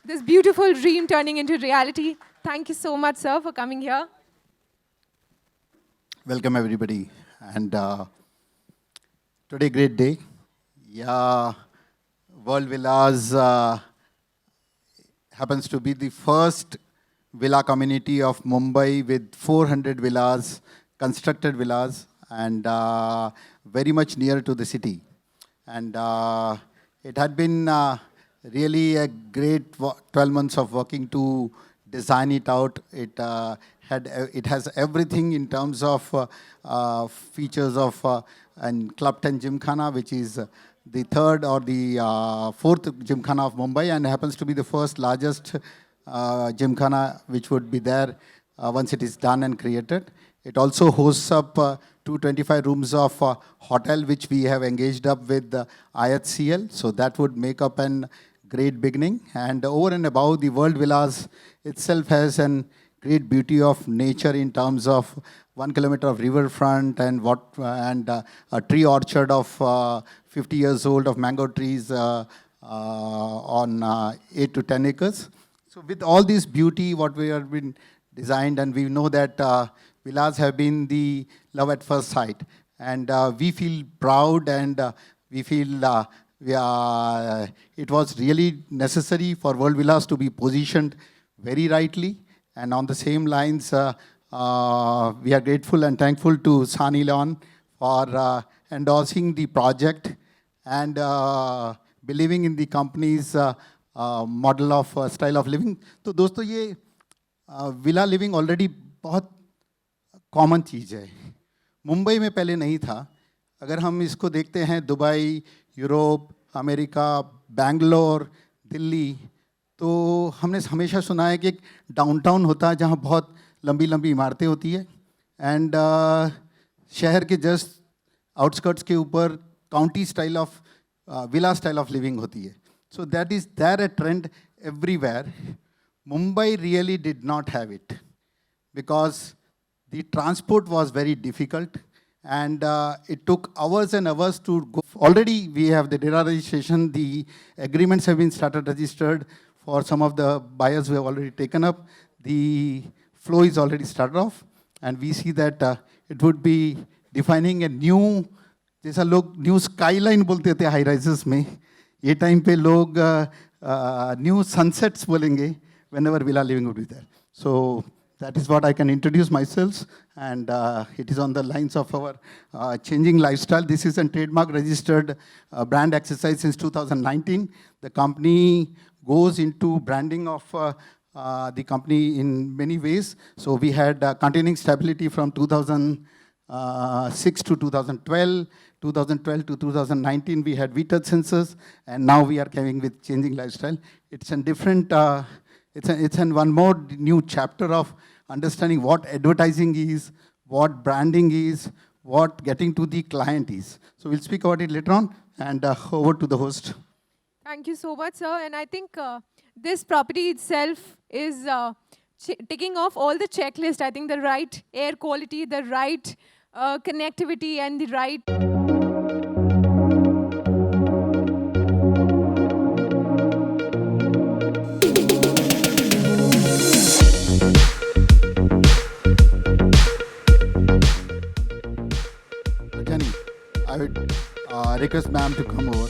this beautiful dream turning into reality. Thank you so much, sir, for coming here. Welcome everybody, and today great day. Yeah, World Villas happens to be the first villa community of Mumbai with 400 villas, constructed villas, and very much near to the city. And it had been really a great 12 months of working to design it out. It has everything in terms of features of and Club 10 Gymkhana, which is the third or the fourth Gymkhana of Mumbai, and happens to be the first largest Gymkhana which would be there once it is done and created. It also hosts up 225 rooms of hotel, which we have engaged up with IHCL. So that would make up an great beginning. And over and above, the World Villas itself has an great beauty of nature in terms of 1 kilometer of riverfront and a tree orchard of 50 years old of mango trees on 8 to 10 acres. So with all this beauty, what we have been designed, and we know that villas have been the love at first sight. And we feel proud, and we feel it was really necessary for World Villas to be positioned very rightly. And on the same lines, we are grateful and thankful to Sani Leone for endorsing the project and believing in the company's model of style of living. तो दोस्तों ये villa living already बहुत common चीज़ है. मुंबई में पहले नहीं था. अगर हम इसको देखते हैं Dubai, Europe, America, Bangalore, Delhi, तो हमने हमेशा सुना है कि एक डाउनटाउन होता है जहाँ बहुत लंबी लंबी इमारतें होती है, एंड शहर के जस्ट आउटस्कर्ट्स के ऊपर county style of villa style of living होती है. So that is there a trend everywhere. Mumbai really did not have it because the transport was very difficult, and it took hours and hours to go. Already we have the data registration, the agreements have been started registered for some of the buyers who have already taken up. The flow is already started off, and we see that it would be defining a new, जैसा लोग new skyline बोलते थे high rises में, ये time पे लोग new sunsets बोलेंगे whenever villa living would be there. So that is what I can introduce myself, and it is on the lines of our changing lifestyle. This is a trademark registered brand exercise since 2019. The company goes into branding of the company in many ways. So we had continuing stability from 2006 to 2012. 2012 to 2019, we had VTouch sensors, and now we are coming with changing lifestyle. It's a different, it's one more new chapter of understanding what advertising is, what branding is, what getting to the client is. So we'll speak about it later on, and over to the host. Thank you so much, sir. And I think this property itself is ticking off all the checklist. I think the right air quality, the right connectivity, and the right... I would request ma'am to come over.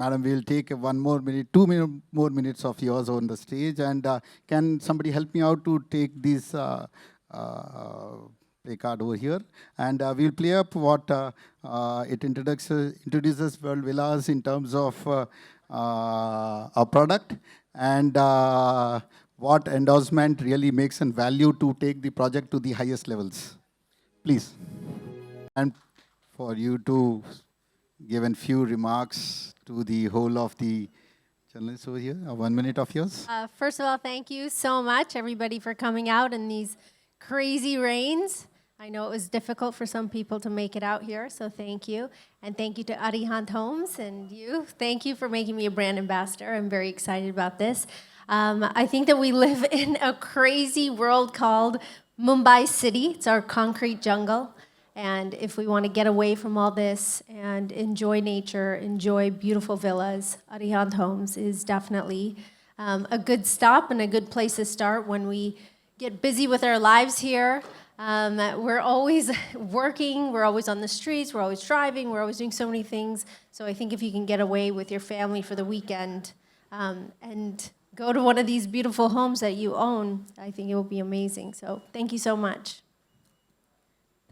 Madam, we'll take 1 more minute, 2 more minutes of yours on the stage. And can somebody help me out to take this play card over here? And we'll play up what it introduces World Villas in terms of a product, and what endorsement really makes and value to take the project to the highest levels. Please. And for you to give a few remarks to the whole of the journalists over here. 1 minute of yours. First of all, thank you so much, everybody, for coming out in these crazy rains. I know it was difficult for some people to make it out here, so thank you. And thank you to Arihant Homes and you. Thank you for making me a brand ambassador. I'm very excited about this. I think that we live in a crazy world called Mumbai City. It's our concrete jungle. And if we want to get away from all this and enjoy nature, enjoy beautiful villas, Arihant Homes is definitely a good stop and a good place to start when we get busy with our lives here. We're always working, we're always on the streets, we're always driving, we're always doing so many things. So I think if you can get away with your family for the weekend and go to one of these beautiful homes that you own, I think it will be amazing. So thank you so much.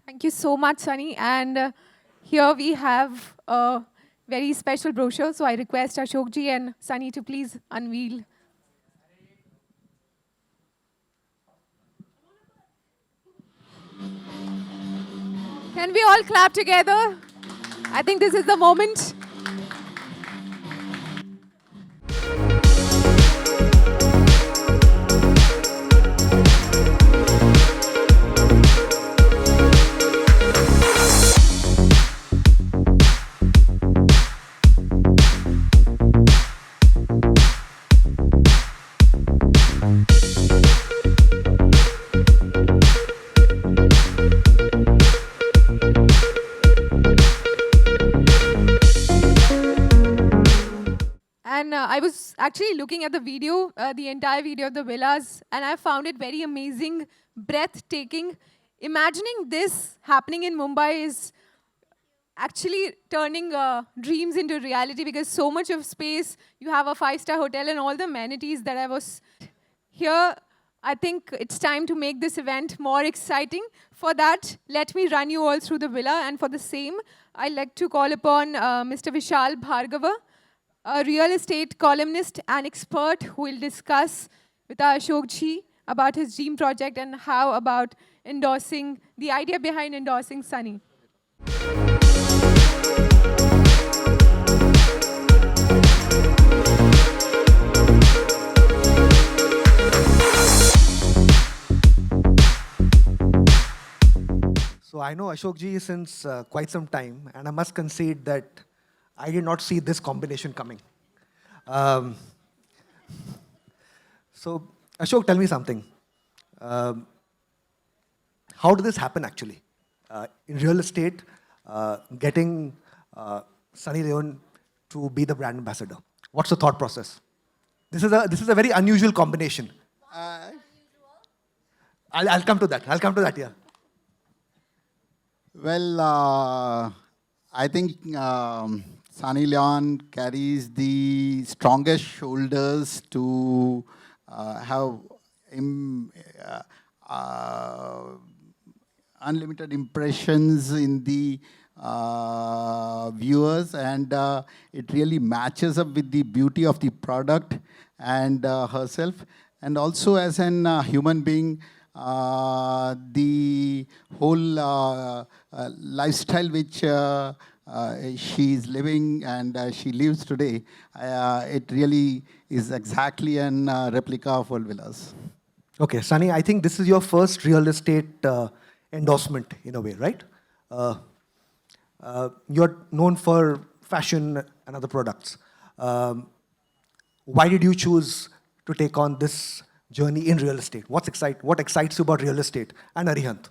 Thank you so much, Sunny. And here we have a very special brochure. So I request Ashok ji and Sunny to please unveil. Can we all clap together? I think this is the moment. And I was actually looking at the video, the entire video of the villas, and I found it very amazing, breathtaking. Imagining this happening in Mumbai is actually turning dreams into reality, because so much of space, you have a 5-star hotel and all the amenities that I was here. I think it's time to make this event more exciting. For that, let me run you all through the villa, and for the same, I'd like to call upon Mr. Vishal Bhargava, a real estate columnist and expert who will discuss with our Ashok ji about his dream project and how about endorsing, the idea behind endorsing Sunny. So I know Ashok ji since quite some time, and I must concede that I did not see this combination coming. So Ashok, tell me something. How did this happen actually? In real estate, getting Sunny Leone to be the brand ambassador. What's the thought process? This is a very unusual combination. I'll come to that. I'll come to that, yeah. Well, I think Sunny Leone carries the strongest shoulders to have unlimited impressions in the viewers, and it really matches up with the beauty of the product and herself, and also as an human being. The whole lifestyle which she is living and she lives today, it really is exactly an replica of World Villas. Okay, Sunny, I think this is your first real estate endorsement in a way, right? You're known for fashion and other products. Why did you choose to take on this journey in real estate? What excites you about real estate and Arihant?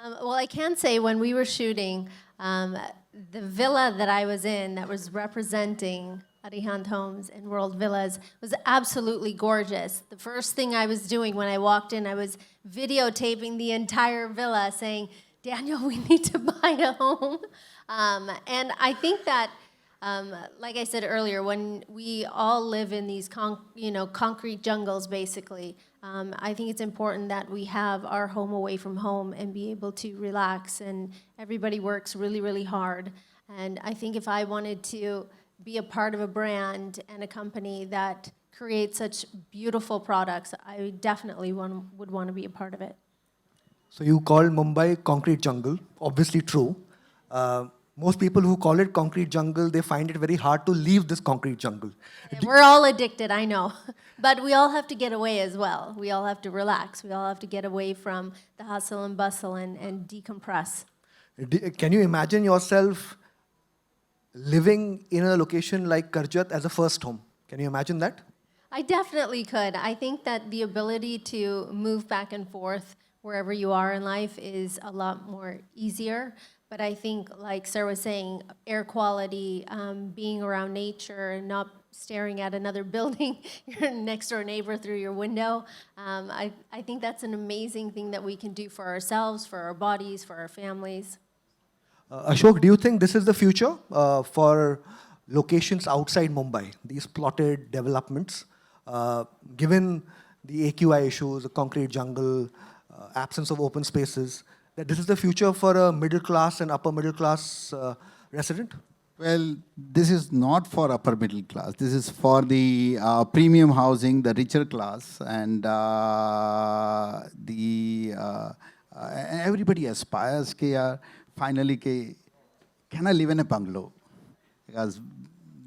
Well, I can say when we were shooting, the villa that I was in that was representing Arihant Homes and World Villas was absolutely gorgeous. The first thing I was doing when I walked in, I was videotaping the entire villa saying, Daniel, we need to buy a home. And I think that Like I said earlier, when we all live in these concrete jungles, basically, I think it's important that we have our home away from home and be able to relax. And everybody works really, really hard. And I think if I wanted to be a part of a brand and a company that creates such beautiful products, I definitely would want to be a part of it. So you call Mumbai concrete jungle, obviously true. Most people who call it concrete jungle, they find it very hard to leave this concrete jungle. We're all addicted, I know. But we all have to get away as well. We all have to relax. We all have to get away from the hustle and bustle and decompress. Can you imagine yourself living in a location like Karjat as a first home? Can you imagine that? I definitely could. I think that the ability to move back and forth wherever you are in life is a lot more easier. But I think, like Sir was saying, air quality, being around nature and not staring at another building, your next door neighbor through your window, I think that's an amazing thing that we can do for ourselves, for our bodies, for our families. Ashok, do you think this is the future for locations outside Mumbai, these plotted developments, given the AQI issues, the concrete jungle, absence of open spaces, that this is the future for a middle class and upper middle class resident? Well, this is not for upper middle class. This is for the premium housing, the richer class, and everybody aspires ke finally can I live in a bungalow? Because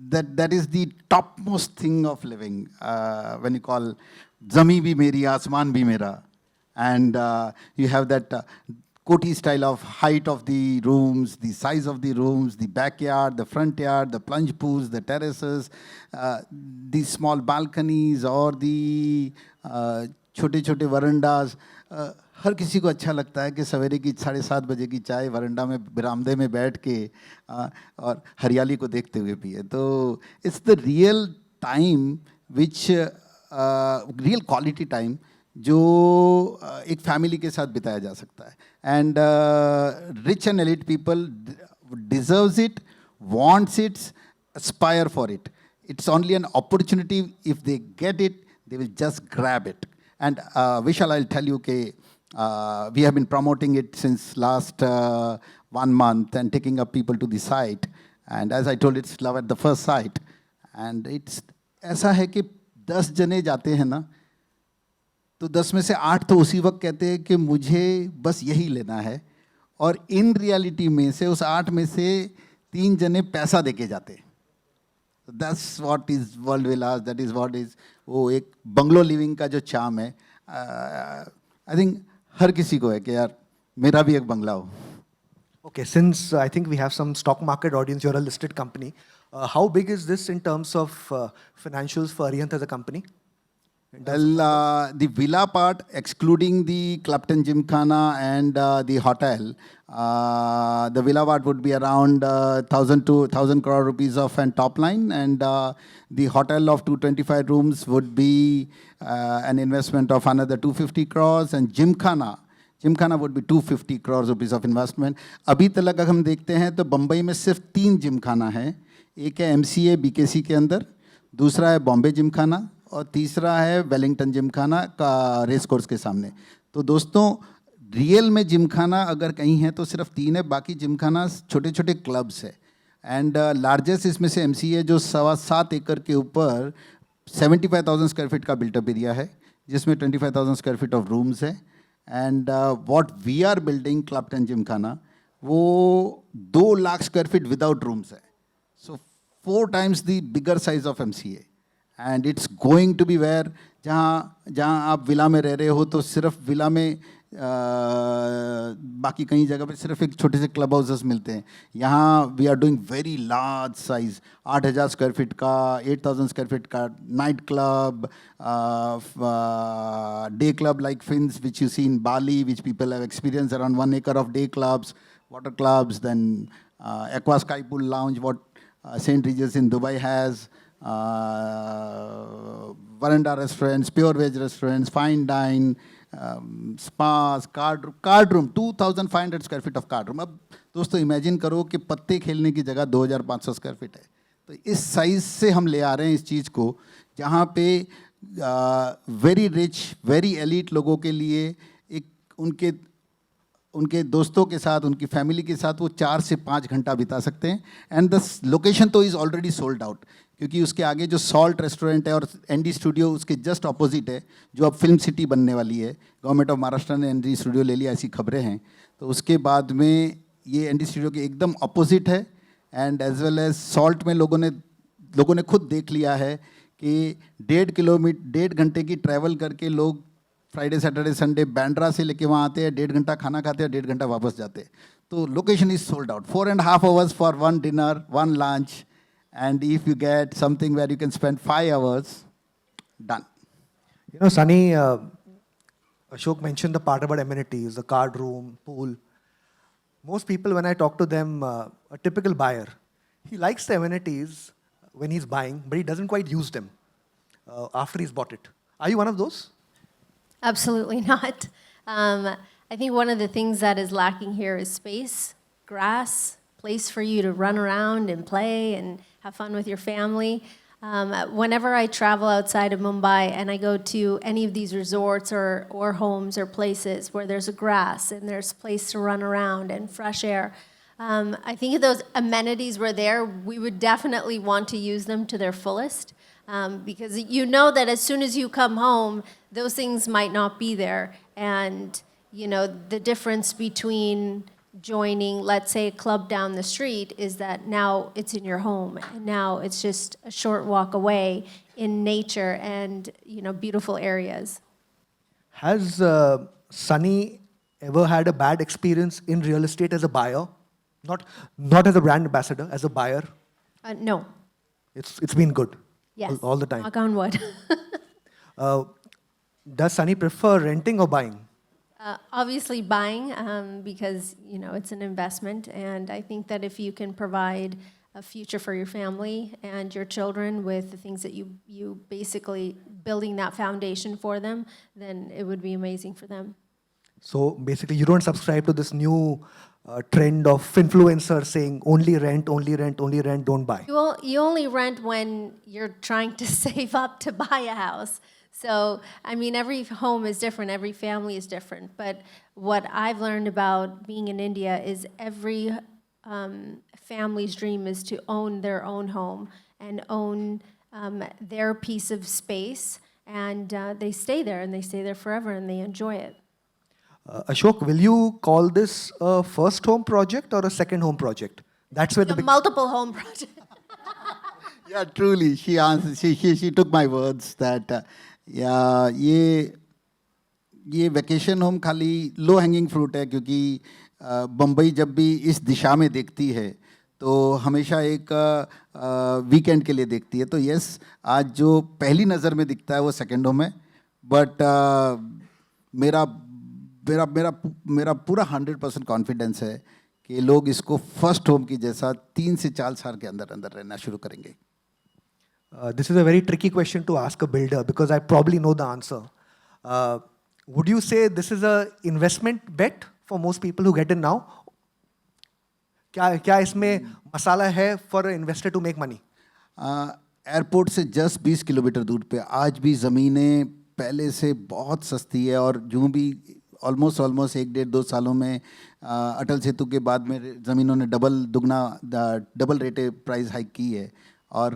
that is the topmost thing of living. When you call Zami bhi meri, Asman bhi mera, and you have that Koti style of height of the rooms, the size of the rooms, the backyard, the front yard, the plunge pools, the terraces, the small balconies or the छोटे-छोटे वरंडास. हर किसी को अच्छा लगता है कि सवेरे की 7:30 बजे की चाय वरंडा में बरामदे में बैठ के और हरियाली को देखते हुए पिए. तो it's the real time which real quality time जो एक फैमिली के साथ बिताया जा सकता है. And rich and elite people deserves it, wants it, aspire for it. It's only an opportunity. If they get it, they will just grab it. And Vishal, I'll tell you, we have been promoting it since last 1 month and taking up people to the site. And as I told, it's love at the first sight. And it's ऐसा है कि 10 जने जाते हैं ना, तो 10 में से 8 तो उसी वक्त कहते हैं कि मुझे बस यही लेना है, और इन रियलिटी में से उस 8 में से 3 जने पैसा देके जाते हैं. That's what is world Vilas, that is what is वो एक बंगलो लिविंग का जो चार्म है. आई थिंक हर किसी को है कि यार मेरा भी एक बंगला हो. Okay, since I think we have some stock market audience, you're a listed company. How big is this in terms of financials for Arihant as a company? Well, the villa part, excluding the Clapton Gymkhana and the hotel, the villa part would be around 1,000 crore rupees of an top line, and the hotel of 225 rooms would be an investment of another 250 crores, and Gymkhana would be 250 crores rupees of investment. अभी तक अगर हम देखते हैं तो बम्बई में सिर्फ 3 जिमखाना हैं. एक है MCA BKC के अंदर, दूसरा है बॉम्बे जिमखाना, और तीसरा है वेलिंगटन जिमखाना का रेस कोर्स के सामने. तो दोस्तों, रियल में जिमखाना अगर कहीं है तो सिर्फ 3 है, बाकी जिमखाना छोटे छोटे क्लब्स है. एंड लार्जेस्ट इसमें से MCA जो 7.25 एकड़ के ऊपर 75,000 स्क्वायर फीट का बिल्टअप एरिया है, जिसमें 25,000 स्क्वायर फीट ऑफ रूम्स है. And what we are building Clapton gymkhana, वो 2 lakh square feet without rooms है. So 4 times the bigger size of MCA. And it's going to be where जहाँ आप villa में रह रहे हो तो सिर्फ विला में बाकी कई जगह पे सिर्फ एक छोटे से क्लब हाउसेस मिलते हैं. यहाँ we are doing very large size, 8,000 square feet का, 8,000 स्क्वायर फीट का night club, day club like Finns which you see in Bali, which people have experience, around 1 acre of day clubs, water clubs, then aqua sky pool lounge, what St. Regis in Dubai has, veranda restaurants, pure veg restaurants, fine dine, spas, card room, 2,500 square feet of card room. अब दोस्तों imagine करो कि पत्ते खेलने की जगह 2,500 square feet है. तो इस साइज से हम ले आ रहे हैं इस चीज़ को, जहाँ पे वेरी रिच वेरी एलीट लोगों के लिए एक उनके दोस्तों के साथ, उनकी फैमिली के साथ वो 4 से 5 घंटा बिता सकते हैं. एंड द लोकेशन तो इज़ ऑलरेडी सोल्ड आउट, क्योंकि उसके आगे जो सॉल्ट रेस्टोरेंट है और एनडी स्टूडियो उसके जस्ट ऑपोजिट है, जो अब फिल्म सिटी बनने वाली है. गवर्नमेंट ऑफ महाराष्ट्र ने एनडी स्टूडियो ले लिया, ऐसी खबरें हैं. तो उसके बाद में ये एनडी स्टूडियो के एकदम अपोजिट है. And as well as salt में लोगों ने खुद देख लिया है कि 1.5 घंटे की ट्रैवल करके लोग फ्राइडे सैटरडे संडे बैंड्रा से लेके वहाँ आते हैं, 1.5 घंटा खाना खाते हैं, 1.5 घंटा वापस जाते हैं. तो location is sold out. 4.5 hours for 1 dinner, 1 lunch, and if you get something where you can spend 5 hours, done. You know, Sunny, Ashok mentioned the part about amenities, the card room, pool. Most people, when I talk to them, a typical buyer, he likes the amenities when he's buying, but he doesn't quite use them after he's bought it. Are you one of those? Absolutely not. I think one of the things that is lacking here is space, grass, place for you to run around and play and have fun with your family. Whenever I travel outside of Mumbai and I go to any of these resorts or homes or places where there's a grass and there's place to run around and fresh air, I think if those amenities were there, we would definitely want to use them to their fullest. Because you know that as soon as you come home, those things might not be there. And, you know, the difference between joining, let's say, a club down the street is that now it's in your home. And now it's just a short walk away in nature and, you know, beautiful areas. Has Sunny ever had a bad experience in real estate as a buyer? Not as a brand ambassador, as a buyer? No. It's been good. Yes. All the time. Knock on wood. Does Sunny prefer renting or buying? Obviously buying, because, you know, it's an investment. And I think that if you can provide a future for your family and your children with the things that you basically building that foundation for them, then it would be amazing for them. So basically, you don't subscribe to this new trend of influencers saying only rent, only rent, only rent, don't buy. You only rent when you're trying to save up to buy a house. So, I mean, every home is different, every family is different. But what I've learned about being in India is every family's dream is to own their own home and own their piece of space. And they stay there, and they stay there forever, and they enjoy it. Ashok, will you call this a first home project or a second home project? That's where the big... multiple home project. Yeah, truly, she answered. She took my words that yeah, ये vacation home खाली low hanging fruit है, क्योंकि बम्बई जब भी इस दिशा में देखती है तो हमेशा एक वीकेंड के लिए देखती है. तो यस, आज जो पहली नज़र में दिखता है वो सेकेंड होम है, बट मेरा पूरा 100% कॉन्फिडेंस है कि लोग इसको फर्स्ट होम की जैसा 3 से 4 साल के अंदर अंदर रहना शुरू करेंगे. This is a very tricky question to ask a builder because I probably know the answer. Would you say this is an investment bet for most people who get in now? क्या इसमें मसाला है for an investor to make money? Airport से just 20 kilometre दूर पे आज भी ज़मीनें पहले से बहुत सस्ती है, और जो भी ऑलमोस्ट 1.5-2 सालों में अटल सेतु के बाद में ज़मीनों ने डबल रेटे प्राइस हाइक की है. और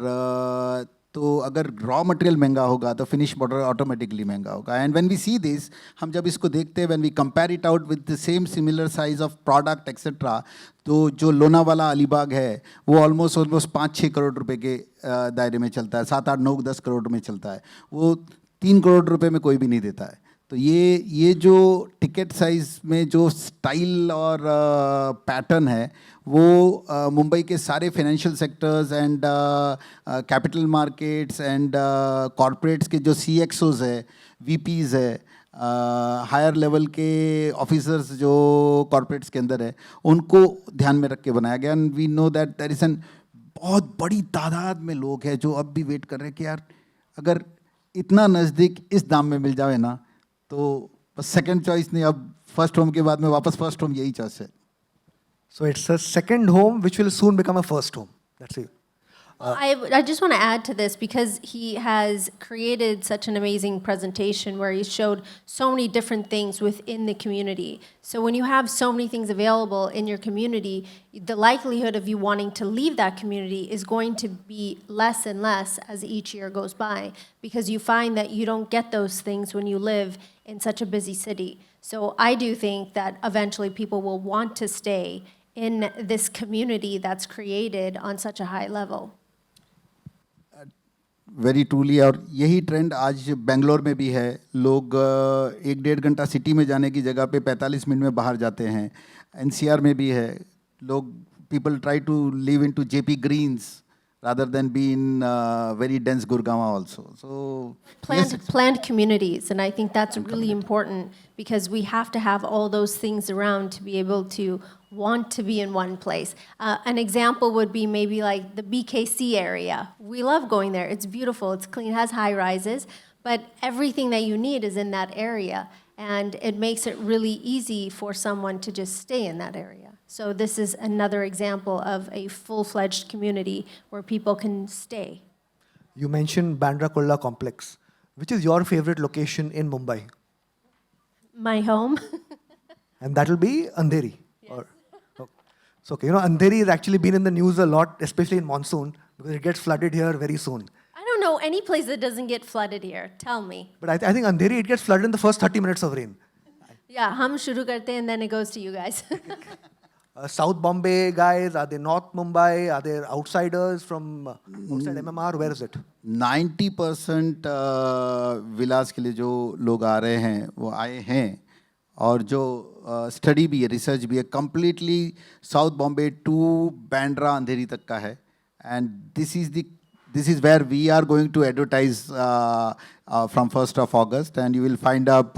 तो अगर रॉ मटेरियल महंगा होगा तो फिनिश प्रोडक्ट ऑटोमेटिकली महंगा होगा. And when we see this, हम जब इसको देखते हैं, when we compare it out with the same similar size of product etcetera, तो जो लोनावाला अलीबाग है वो ऑलमोस्ट 5-6 करोड़ रुपए के दायरे में चलता है, 7-8-9-10 करोड़ में चलता है. वो 3 करोड़ रुपए में कोई भी नहीं देता है. तो ये जो टिकट साइज़ में जो स्टाइल और पैटर्न है वो मुंबई के सारे financial sectors and capital markets and corporates के जो CXOs है, VPs है, हायर लेवल के ऑफिसर्स जो कॉरपोरेट्स के अंदर है, उनको ध्यान में रख के बनाया गया. And we know that there is an बहुत बड़ी तादाद में लोग हैं जो अब भी वेट कर रहे हैं कि यार अगर इतना नज़दीक इस दाम में मिल जाए ना, तो बस सेकंड चॉइस नहीं, अब फर्स्ट होम के बाद में वापस फर्स्ट होम यही चॉइस है. So it's a second home which will soon become a first home. That's it. I just want to add to this because he has created such an amazing presentation where he showed so many different things within the community. So when you have so many things available in your community, the likelihood of you wanting to leave that community is going to be less and less as each year goes by because you find that you don't get those things when you live in such a busy city. So I do think that eventually people will want to stay in this community that's created on such a high level. Very truly, और यही trend आज बेंगलोर में भी है. लोग 1-1.5 घंटा city में जाने की जगह पे 45 मिनट में बाहर जाते हैं. एनसीआर में भी है. लोग people try to live in to JP Greens rather than be in very dense Gurgaon also. So planned communities, and I think that's really important because we have to have all those things around to be able to want to be in one place. An example would be maybe like the BKC area. We love going there. It's beautiful, it's clean, it has high rises, but everything that you need is in that area, and it makes it really easy for someone to just stay in that area. So this is another example of a full-fledged community where people can stay. You mentioned Bandra Kurla complex. Which is your favorite location in Mumbai? My home. And that will be Andheri. Yes. So, okay, you know, Andheri has actually been in the news a lot, especially in monsoon, because it gets flooded here very soon. I don't know any place that doesn't get flooded here. Tell me. But I think Andheri, it gets flooded in the first 30 minutes of rain. Yeah, hum shuru karte and then it goes to you guys. South Bombay guys, are they North Mumbai? Are they outsiders from outside MMR? Where is it? 90% विलास के लिए जो लोग आ रहे हैं वो आए हैं, और जो स्टडी भी है, रिसर्च भी है, completely south Bombay to Bandra Andheri तक का है. And this is where we are going to advertise from 1st of August, and you will find up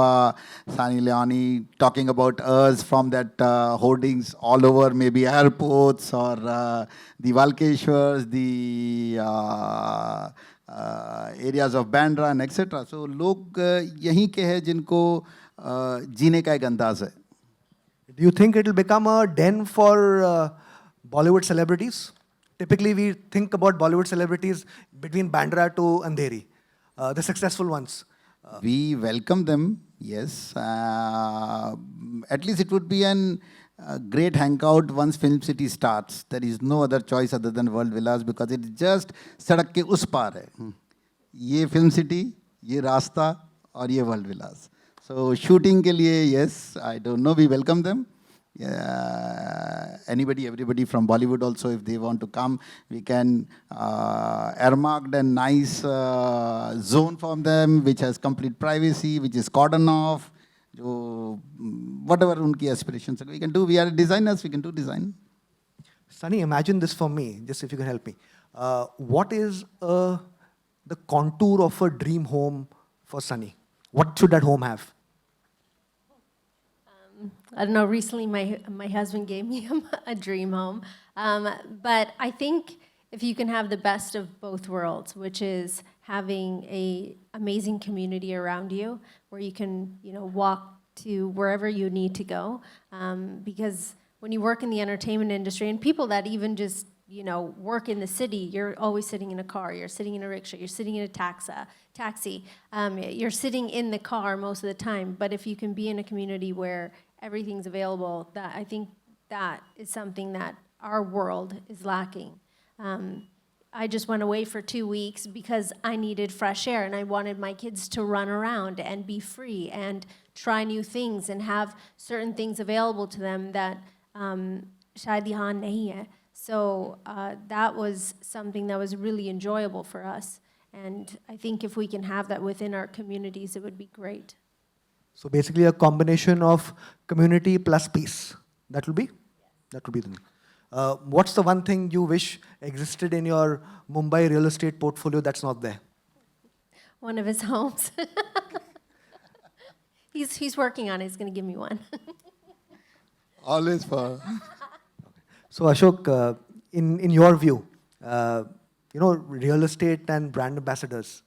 Sani Leone talking about us from that hoardings all over, maybe airports or the Valkeshwars, the areas of Bandra and etc. So लोग यहीं के हैं जिनको जीने का एक अंदाज है. Do you think it will become a den for Bollywood celebrities? Typically, we think about Bollywood celebrities between Bandra to Andheri, the successful ones. We welcome them, yes. At least it would be a great hangout once Film City starts. There is no other choice other than World Villas because it's just सड़क के उस पार है. ये Film City, ये रास्ता और ये World Villas. So shooting के लिए, yes, I don't know, we welcome them. Anybody, everybody from Bollywood also, if they want to come, we can earmark a nice zone for them, which has complete privacy, which is cordon off. जो whatever उनकी aspirations, we can do. We are designers, we can do design. Sunny, imagine this for me, just if you can help me. What is the contour of a dream home for Sunny? What should that home have? I don't know, recently my husband gave me a dream home. But I think if you can have the best of both worlds, which is having an amazing community around you where you can, walk to wherever you need to go. Because when you work in the entertainment industry, and people that even just, work in the city, you're always sitting in a car, you're sitting in a rickshaw, you're sitting in a taxi. You're sitting in the car most of the time. But if you can be in a community where everything's available, I think that is something that our world is lacking. I just went away for 2 weeks because I needed fresh air and I wanted my kids to run around and be free and try new things and have certain things available to them that shayad yahan nahi hai. So that was something that was really enjoyable for us. And I think if we can have that within our communities, it would be great. So basically a combination of community plus peace. That will be? That will be the thing. What's the one thing you wish existed in your Mumbai real estate portfolio that's not there? One of his homes. He's working on it. He's going to give me one. Always for... So Ashok, in your view, real estate and brand ambassadors,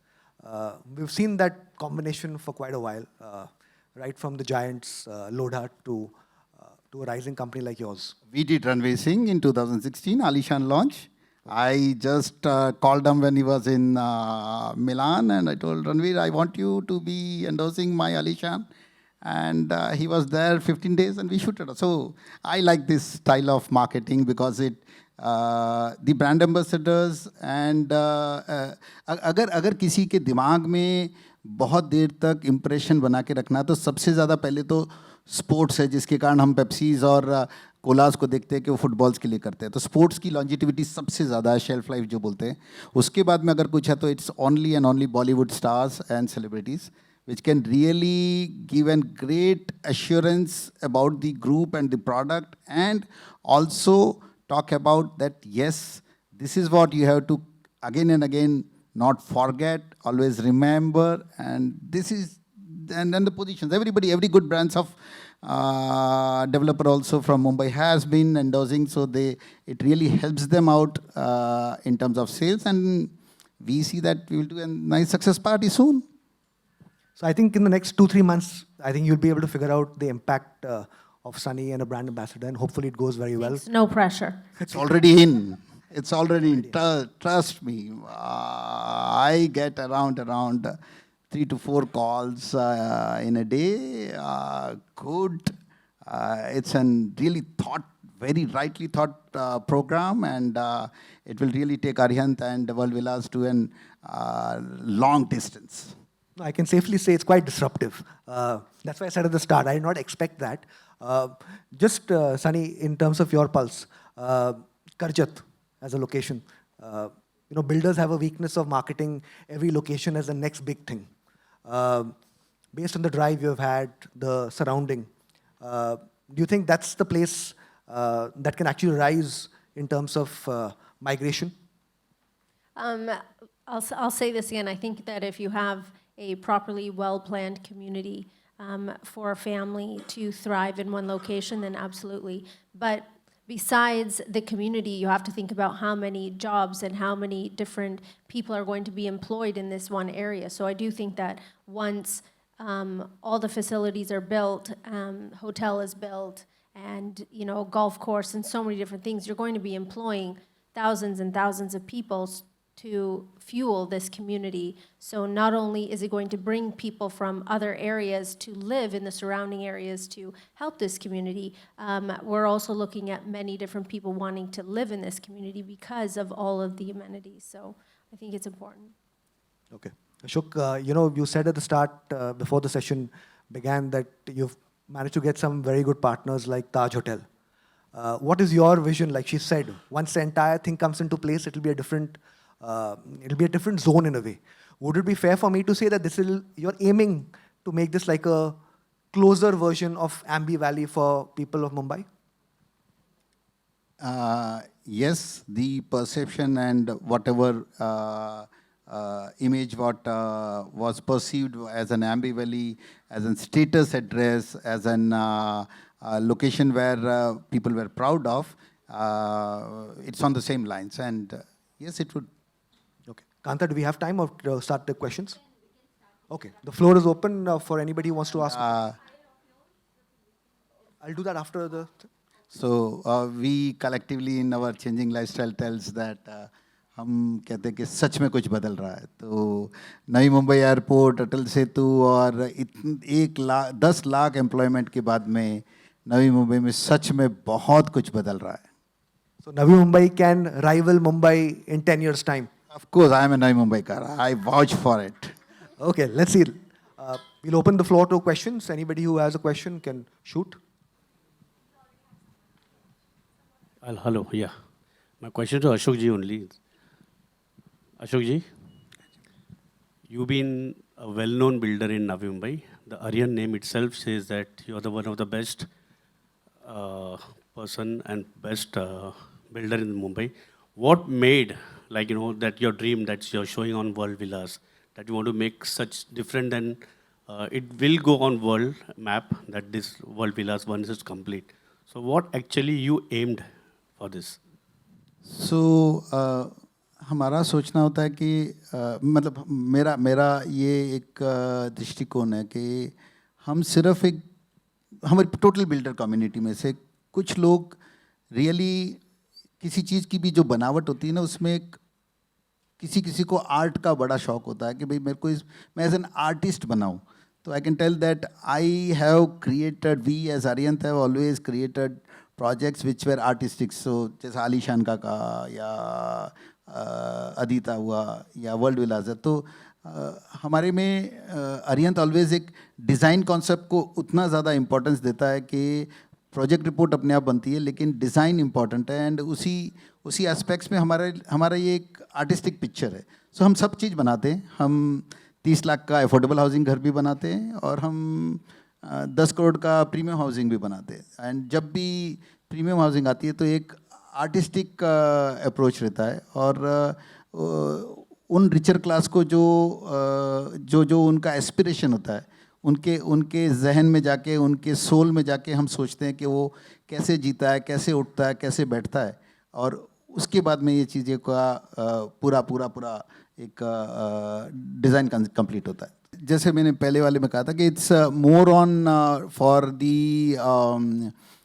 we've seen that combination for quite a while, right from the giants, Lodha, to a rising company like yours. We did runway sing in 2016, Alishan launch. I just called him when he was in Milan, and I told Ranveer, I want you to be endorsing my Alishan. And he was there 15 days, and we shoot it. So I like this style of marketing because the brand ambassadors and अगर किसी के दिमाग में बहुत देर तक impression बना के रखना, तो सबसे ज़्यादा पहले तो स्पोर्ट्स है, जिसके कारण हम पेप्सीज और कोलास को देखते हैं कि वो फुटबॉल्स के लिए करते हैं. तो स्पोर्ट्स की लॉन्जिटिविटी सबसे ज़्यादा है, शेल्फ लाइफ जो बोलते हैं. उसके बाद में अगर कुछ है तो it's only and only Bollywood stars and celebrities which can really give a great assurance about the group and the product, and also talk about that, yes, this is what you have to again and again not forget, always remember, and this is, and then the positions. Every good brands of developer also from Mumbai has been endorsing, so it really helps them out in terms of sales, and we see that we will do a nice success party soon. So I think in the next 2-3 months, I think you'll be able to figure out the impact of Sunny and a brand ambassador, and hopefully it goes very well. Thanks, no pressure. It's already in. It's already in. Trust me. I get around 3 to 4 calls in a day. Good. It's a really very rightly thought program, and it will really take Arihant and World Villas to a long distance. I can safely say it's quite disruptive. That's why I said at the start, I did not expect that. Just, Sunny, in terms of your pulse, Karjat as a location, builders have a weakness of marketing every location as the next big thing. Based on the drive you have had, the surrounding, do you think that's the place that can actually rise in terms of migration? I'll say this again. I think that if you have a properly well-planned community for a family to thrive in one location, then absolutely. But besides the community, you have to think about how many jobs and how many different people are going to be employed in this one area. So I do think that once all the facilities are built, hotel is built, and golf course and so many different things, you're going to be employing thousands and thousands of people to fuel this community. So not only is it going to bring people from other areas to live in the surrounding areas to help this community, we're also looking at many different people wanting to live in this community because of all of the amenities. So I think it's important. Okay. Ashok, you said at the start, before the session began, that you've managed to get some very good partners like Taj Hotel. What is your vision? Like she said, once the entire thing comes into place, it'll be a different zone in a way. Would it be fair for me to say that you're aiming to make this like a closer version of Ambi Valley for people of Mumbai? Yes, the perception and whatever image what was perceived as an Ambi Valley, as a status address, as an location where people were proud of, it's on the same lines, and yes, it would. Okay. Kanta, do we have time or start the questions? Okay. The floor is open for anybody who wants to ask. I'll do that after the... So we collectively in our changing lifestyle tells that हम कहते हैं कि सच में कुछ बदल रहा है. तो नई मुंबई एयरपोर्ट, अटल सेतु और 10 लाख एम्प्लॉयमेंट के बाद में नवी मुंबई में सच में बहुत कुछ बदल रहा है. So Navi Mumbai can rival Mumbai in 10 years' time? Of course, I am a Navi Mumbaikar. I vouch for it. Okay, let's see. We'll open the floor to questions. Anybody who has a question can shoot. Hello, yeah. My question to Ashok ji only. Ashok ji, you've been a well-known builder in Navi Mumbai. The Aryan name itself says that you're one of the best person and best builder in Mumbai. What made, that your dream that you're showing on World Villas, that you want to make such different than it will go on world map, that this World Villas once is complete. So what actually you aimed for this? So हमारा सोचना होता है कि मतलब मेरा ये एक दृष्टिकोण है कि हम सिर्फ हमारी टोटल बिल्डर कम्युनिटी में से कुछ लोग रियली किसी चीज़ की भी जो बनावट होती है ना, उसमें किसी किसी को आर्ट का बड़ा शौक होता है कि भाई मेरे को मैं एज एन आर्टिस्ट बनाऊं. तो I can tell that I have created, we as Aryant have always created projects which were artistic. So जैसे आलीशान का या अदिता हुआ या वर्ल्ड विलास है. तो हमारे में आर्यंत ऑलवेज एक डिज़ाइन कॉन्सेप्ट को उतना ज़्यादा इम्पोर्टेंस देता है कि प्रोजेक्ट रिपोर्ट अपने आप बनती है लेकिन डिज़ाइन इम्पॉर्टेंट है. एंड उसी एस्पेक्ट्स में हमारा ये एक आर्टिस्टिक पिक्चर है. सो हम सब चीज़ बनाते हैं. हम 30 लाख का अफोर्डेबल हाउसिंग घर भी बनाते हैं और हम 10 करोड़ का प्रीमियम हाउसिंग भी बनाते हैं. एंड जब भी प्रीमियम हाउसिंग आती है तो एक आर्टिस्टिक अप्रोच रहता है. और उन रिचर क्लास को जो उनका एस्पिरेशन होता है, उनके जहन में जाके, उनके सोल में जाके हम सोचते हैं कि वो कैसे जीता है, कैसे उठता है, कैसे बैठता है. और उसके बाद में ये चीज़ें का पूरा एक डिज़ाइन कंप्लीट होता है. जैसे मैंने पहले वाले में कहा था कि it's more on for the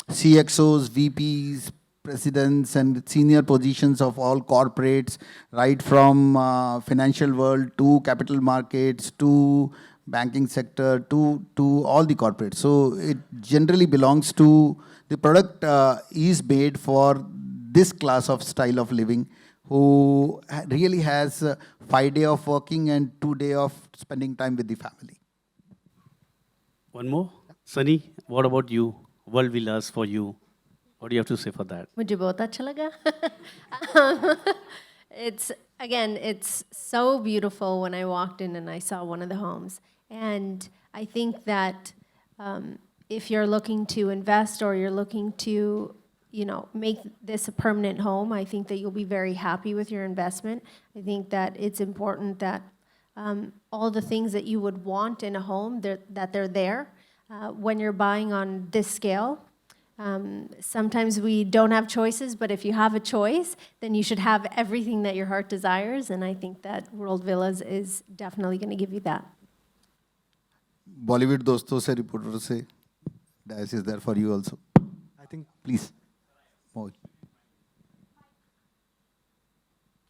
CXOs, VPs, presidents and senior positions of all corporates, right from financial world to capital markets to banking sector to all the corporates. So it generally belongs to, the product is made for this class of style of living who really has 5 days of working and 2 days of spending time with the family. One more. Sunny, what about you? World Villas for you. What do you have to say for that? मुझे बहुत अच्छा लगा. It's so beautiful when I walked in and I saw one of the homes. And I think that if you're looking to invest or you're looking to, make this a permanent home, I think that you'll be very happy with your investment. I think that it's important that all the things that you would want in a home, that they're there. When you're buying on this scale, sometimes we don't have choices, but if you have a choice, then you should have everything that your heart desires, and I think that World Villas is definitely going to give you that. Bollywood दोस्तों से, reporter से, Dias is there for you also. I think Please. Mohit.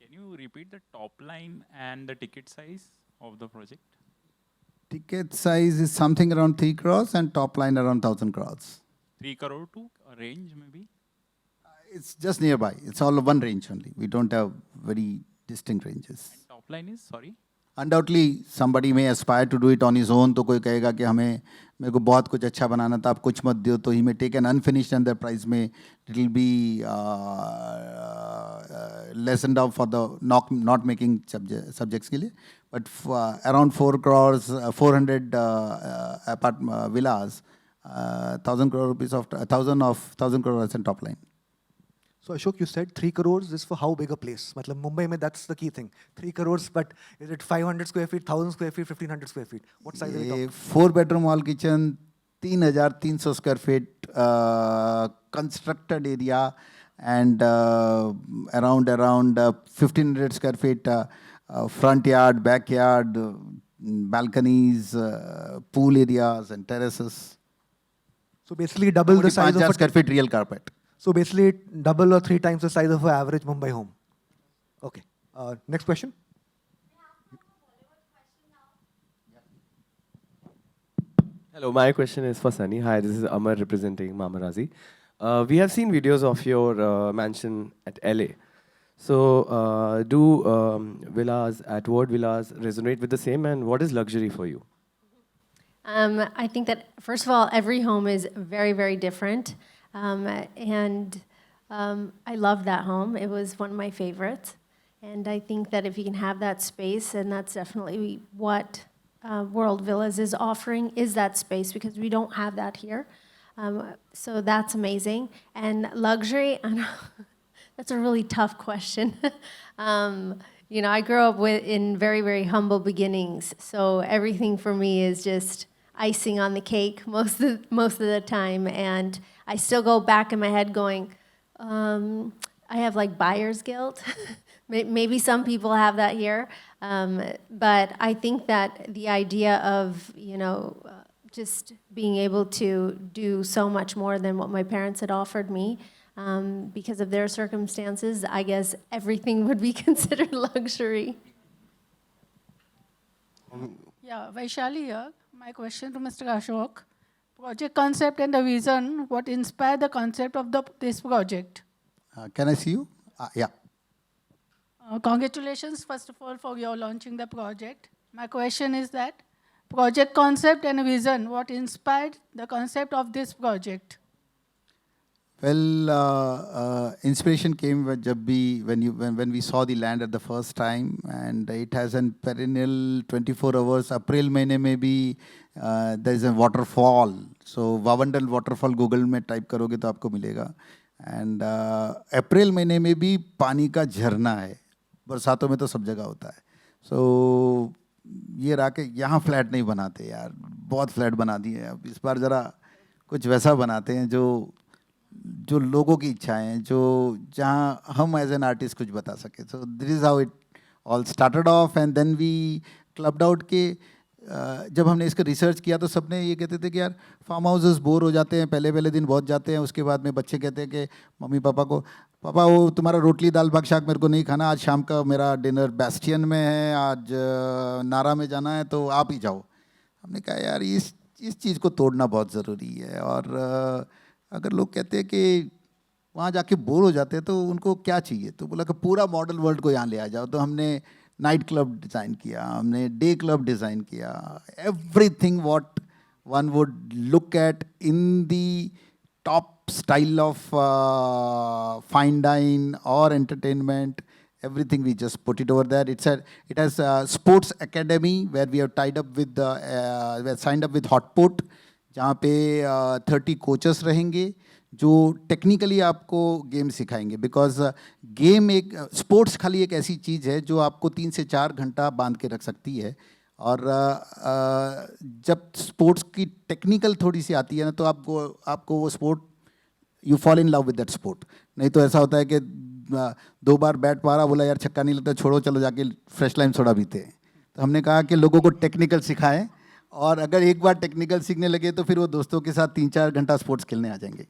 Can you repeat the top line and the ticket size of the project? Ticket size is something around 3 crores and top line around 1,000 crores. 3 crore to a range maybe? It's just nearby. It's all one range only. We don't have very distinct ranges. And top line is, sorry? Undoubtedly, somebody may aspire to do it on his own. तो कोई कहेगा कि मेरे को बहुत कुछ अच्छा बनाना था, आप कुछ मत दियो. तो he may take an unfinished and the price may it will be lessened out for the not making subjects के लिए. But around 4 crores, 400 villas, 1,000 crore rupees of 1,000 crores and top line. So Ashok, you said 3 crores is for how big a place? Matlab Mumbai mein that's the key thing. 3 crores, but is it 500 square feet, 1,000 square feet, 1,500 square feet? What size are we talking? 4-bedroom wall kitchen, 3,300 square feet constructed area, and around 1,500 square feet front yard, backyard, balconies, pool areas and terraces. So basically double the size of 5,000 square feet real carpet. So basically double or 3 times the size of an average Mumbai home. Okay. Next question. Hello, my question is for Sunny. Hi, this is Amar representing Mamarazi. We have seen videos of your mansion at LA. So do villas at World Villas resonate with the same, and what is luxury for you? I think that, first of all, every home is very, very different. And I love that home. It was one of my favorites. And I think that if you can have that space, and that's definitely what World Villas is offering, is that space, because we don't have that here. So that's amazing. And luxury, I know, that's a really tough question. I grew up in very, very humble beginnings. So everything for me is just icing on the cake most of the time. And I still go back in my head going, I have like buyer's guilt. Maybe some people have that here. But I think that the idea of, just being able to do so much more than what my parents had offered me, Because of their circumstances, I guess everything would be considered luxury. Yeah, Vaishali here. My question to Mr. Ashok. Project concept and the vision, what inspired the concept of this project? Can I see you? Yeah. Congratulations, first of all, for your launching the project. My question is that project concept and vision, what inspired the concept of this project? Well, inspiration came when we saw the land at the first time, and it has a perennial 24 hours. April महीने में भी there is a waterfall. So Vavandal waterfall Google में type करोगे तो आपको मिलेगा. And अप्रैल महीने में भी पानी का झरना है. बरसातों में तो सब जगह होता है. So ये रहा कि यहाँ फ्लैट नहीं बनाते यार, बहुत फ्लैट बना दिए. अब इस बार ज़रा कुछ वैसा बनाते हैं जो लोगों की इच्छाएं हैं, जो जहाँ हम एज एन आर्टिस्ट कुछ बता सके. So this is how it all started off. And then we clubbed out के जब हमने इसका रिसर्च किया तो सबने ये कहते थे कि यार फार्म हाउसेस बोर हो जाते हैं, पहले दिन बहुत जाते हैं, उसके बाद में बच्चे कहते हैं कि मम्मी पापा को, पापा वो तुम्हारा रोटली दाल भात शाक मेरे को नहीं खाना, आज शाम का मेरा डिनर बैस्टियन में है, आज नारा में जाना है, तो आप ही जाओ. हमने कहा यार इस चीज़ को तोड़ना बहुत ज़रूरी है. और अगर लोग कहते हैं कि वहाँ जाके बोर हो जाते हैं तो उनको क्या चाहिए, तो बोला कि पूरा मॉडल वर्ल्ड को यहाँ ले आ जाओ. तो हमने नाइट क्लब डिज़ाइन किया, हमने डे क्लब डिज़ाइन किया. Everything what one would look at in the top style of fine dine or entertainment, everything we just put it over there. It has a sports academy where we have tied up with we have signed up with Hotpot, जहाँ पे 30 coaches रहेंगे जो technically आपको game सिखाएंगे. Because game एक sports खाली एक ऐसी चीज़ है जो आपको 3 से 4 घंटा बांध के रख सकती है. और जब स्पोर्ट्स की टेक्निकल थोड़ी सी आती है ना, तो आपको वो sport you fall in love with that sport. नहीं तो ऐसा होता है कि 2 बार बैट मारा, बोला यार छक्का नहीं लगता, छोड़ो चलो जाके फ्रेश लाइन सोडा पीते हैं. तो हमने कहा कि लोगों को टेक्निकल सिखाएं, और अगर एक बार टेक्निकल सीखने लगे तो फिर वो दोस्तों के साथ 3-4 घंटा स्पोर्ट्स खेलने आ जाएंगे.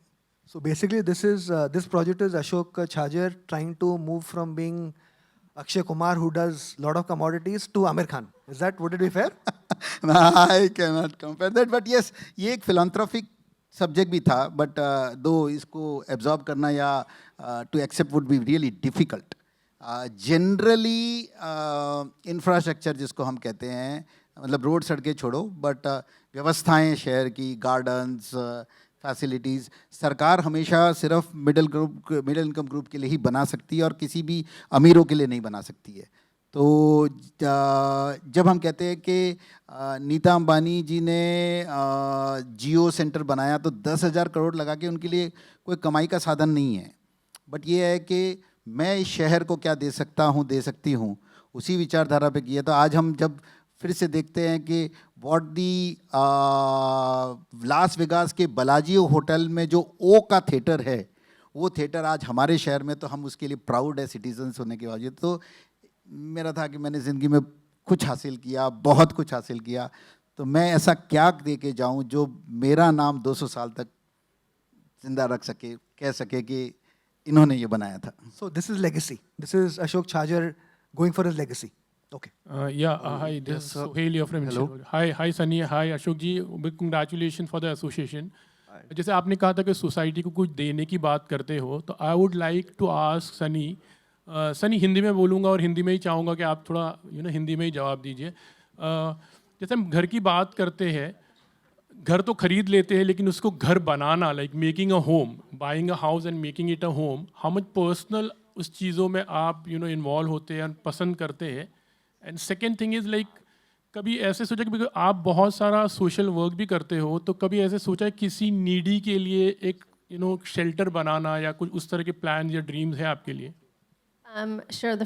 So basically, this project is Ashok Chhajar trying to move from being Akshay Kumar, who does lot of commodities, to Amir Khan. Would it be fair? I cannot compare that, but yes, ये एक philanthropic subject भी था, but दो इसको absorb करना या to accept would be really difficult. Generally infrastructure जिसको हम कहते हैं, मतलब रोड सड़कें छोड़ो, बट व्यवस्थाएं शहर की, गार्डन्स, फैसिलिटीज़, सरकार हमेशा सिर्फ मिडिल इनकम ग्रुप के लिए ही बना सकती है और किसी भी अमीरों के लिए नहीं बना सकती है. तो जब हम कहते हैं कि नीता अंबानी जी ने जियो सेंटर बनाया तो 10,000 करोड़ लगा के उनके लिए कोई कमाई का साधन नहीं है. बट ये है कि मैं इस शहर को क्या दे सकती हूँ, उसी विचारधारा पे किया. तो आज हम जब फिर से देखते हैं कि व्हाट दी लास वेगास के बलाजियो होटल में जो ओ का थिएटर है, वो थिएटर आज हमारे शहर में, तो हम उसके लिए प्राउड है सिटीजन्स होने के बावजूद. तो मेरा था कि मैंने ज़िंदगी में कुछ हासिल किया, बहुत कुछ हासिल किया, तो मैं ऐसा क्या दे के जाऊँ जो मेरा नाम 200 साल तक जिंदा रख सके, कह सके कि इन्होंने ये बनाया था. So this is legacy. This is Ashok Chhajar going for his legacy. Okay. Hi, this is Sohail here from Hello. Hi Sunny, hi Ashok ji. Big congratulations for the association. जैसे आपने कहा था कि सोसाइटी को कुछ देने की बात करते हो, तो I would like to ask Sunny, Sunny Hindi में बोलूँगा और हिंदी में ही चाहूँगा कि आप थोड़ा हिंदी में ही जवाब दीजिए. जैसे हम घर की बात करते हैं, घर तो खरीद लेते हैं, लेकिन उसको घर बनाना, like making a home, buying a house and making it a home, how much personal उस चीज़ों में आप इन्वॉल्व होते हैं, पसंद करते हैं. And second thing is like, कभी ऐसे सोचा कि आप बहुत सारा सोशल वर्क भी करते हो, तो कभी ऐसे सोचा है किसी नीडी के लिए एक शेल्टर बनाना या कुछ उस तरह के प्लान या ड्रीम्स है आपके लिए? Sure. The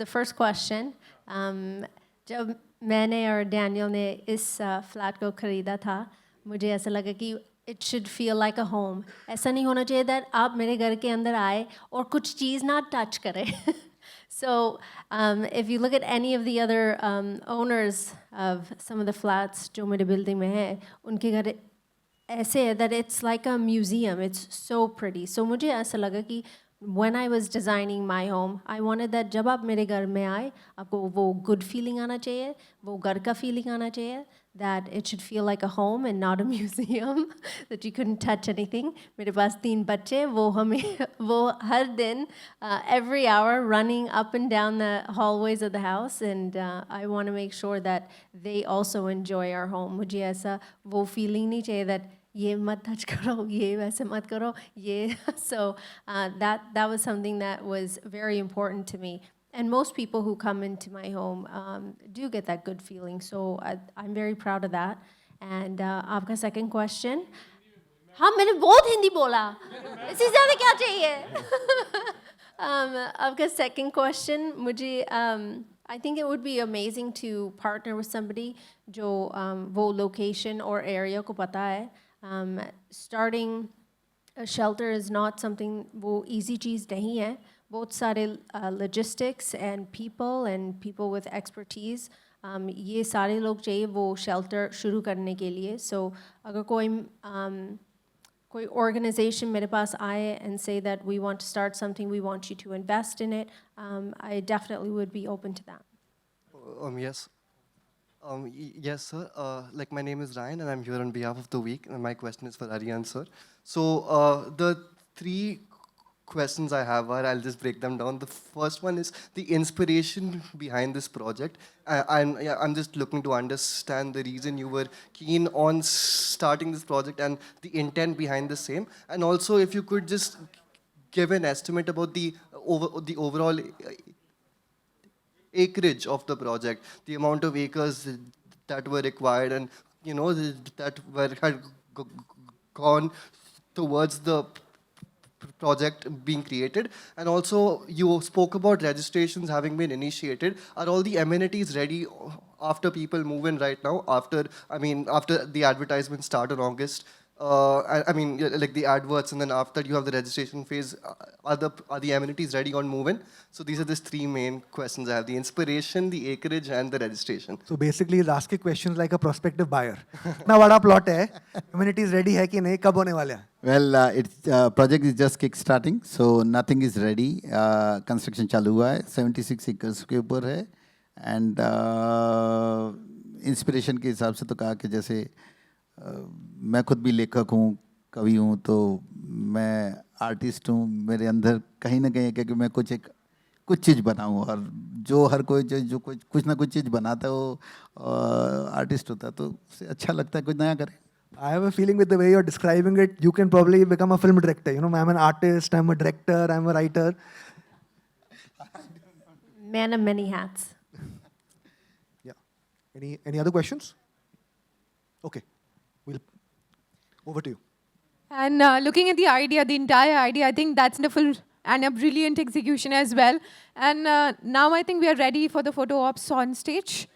first question, जब मैंने और डैनियल ने इस फ्लैट को ख़रीदा था, मुझे ऐसा लगा कि it should feel like a home. ऐसा नहीं होना चाहिए that आप मेरे घर के अंदर आए और कुछ चीज़ ना टच करें. So if you look at any of the other owners of some of the flats जो मेरे बिल्डिंग में है, उनके घर ऐसे है that it's like a museum. It's so pretty. So मुझे ऐसा लगा कि when I was designing my home, I wanted that जब आप मेरे घर में आए, आपको वो good feeling आना चाहिए, वो घर का feeling आना चाहिए, that it should feel like a home and not a museum, that you couldn't touch anything. मेरे पास 3 बच्चे, वो हर दिन, every hour running up and down the hallways of the house, and I want to make sure that they also enjoy our home. मुझे ऐसा वो feeling नहीं चाहिए that ये मत touch करो, ये वैसे मत करो, ये. So that was something that was very important to me. And most people who come into my home do get that good feeling. So I'm very proud of that. And आपका second question. हाँ, मैंने बहुत हिंदी बोला. इससे ज़्यादा क्या चाहिए? आपका second question, मुझे I think it would be amazing to partner with somebody जो वो location or area को पता है. Starting a shelter is not something वो easy चीज़ नहीं है. बहुत सारे logistics and people with expertise. ये सारे लोग चाहिए वो shelter शुरू करने के लिए. So अगर कोई organization मेरे पास आए and say that we want to start something, we want you to invest in it, I definitely would be open to that. Yes. Yes, sir. Like my name is Ryan, and I'm here on behalf of the week. And my question is for Aryan, sir. So the 3 questions I have are, I'll just break them down. The first one is the inspiration behind this project. I'm just looking to understand the reason you were keen on starting this project and the intent behind the same. And also, if you could just give an estimate about the overall acreage of the project, the amount of acres that were required, and that had gone towards the project being created. And also you spoke about registrations having been initiated. Are all the amenities ready after people move in right now, after the advertisements start in August? Like the adverts, and then after you have the registration phase, are the amenities ready on move-in? So these are the 3 main questions I have: the inspiration, the acreage, and the registration. So basically, he's asking questions like a prospective buyer. Now, what plot hai? Amenities ready hai ki nahi? Kab hone wale hain? Well, it's project is just kick-starting, so nothing is ready. Construction chalu hua hai, 76 acres के ऊपर है, and inspiration के हिसाब से तो कहा कि जैसे मैं खुद भी लेखक हूँ, कवि हूँ, तो मैं आर्टिस्ट हूँ. मेरे अंदर कहीं ना कहीं है कि मैं कुछ चीज़ बनाऊँ, और जो हर कोई जो कुछ ना कुछ चीज़ बनाता है वो आर्टिस्ट होता है, तो उससे अच्छा लगता है कुछ नया करें. I have a feeling with the way you're describing it, you can probably become a film director. You know, I'm an artist, I'm a director, I'm a writer. Man of many hats. Yeah. Any other questions? Okay. Over to you. And looking at the idea, the entire idea, I think that's wonderful and a brilliant execution as well. And now I think we are ready for the photo ops on stage.